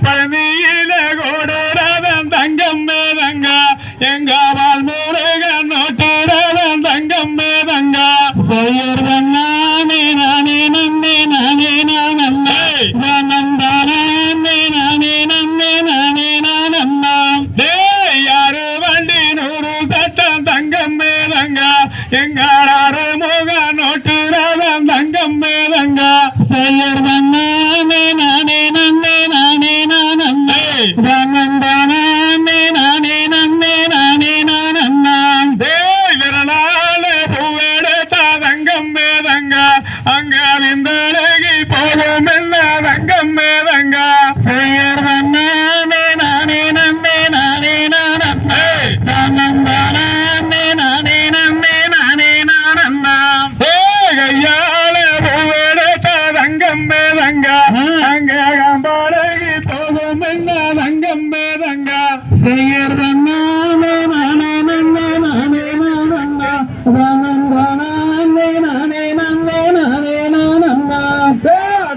பழனியில கோடுறவன் தங்கம் மேதங்க எங்காவால் முருகன் நோட்டுறவன் தங்கம் மேதங்க செய்யறவன் நானே நானே நன்னே நானே நானே நானே நானே நன்னே நானே நானே யாரு வண்டி நூறு சட்டம் தங்கம் மேதங்க எங்காடாரு முக நோட்டுறவன் தங்கம் மேதங்க செய்யறவன் நானே நானே நன்னே நானே நானே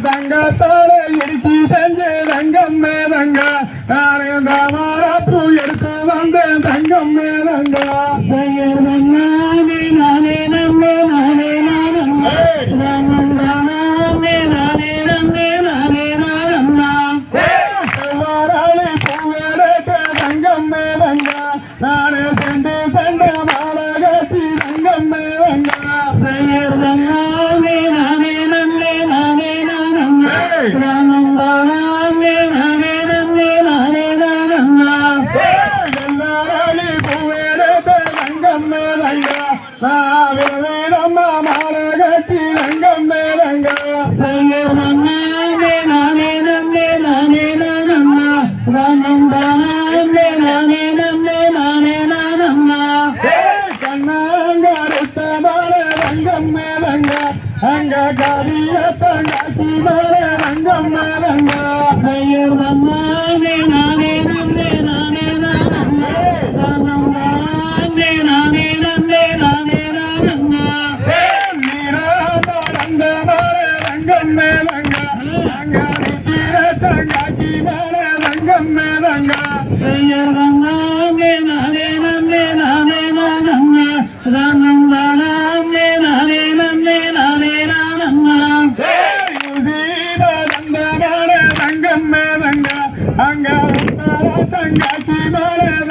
தங்கத்தால இடுக்கி செஞ்சு தங்கம் மேதங்க மாறாப்பு எடுத்து வந்த தங்கம் மேதங்க நானே நானே நம்பே நானே நானே நானே நானே நம்பே நானே நானே பூவேரக்க தங்கம் மேதங்க நானே சென்று சென்ற மாலை கட்டி தங்கம் மேதங்க நானே நானே நம்பே நானே மாலகட்டி ரங்கம் மேலங்க கண்ணாங்கருத்தமான ரங்கம் மேலங்க அங்க கவியத்தங்காட்டி மேல ரங்கம் மேலங்க செய்யர் நானே நானே நன்னே நானே நானே நானே நானே நன்னே நானே நானே நீராமரந்த மேல ரங்கம் மேலங்க அங்க நிக்கிறத்தங்காட்டி மேல ரங்கம் மேலங்க செய்யர் நானே நானே நன்னே நானே நானே நானே அங்க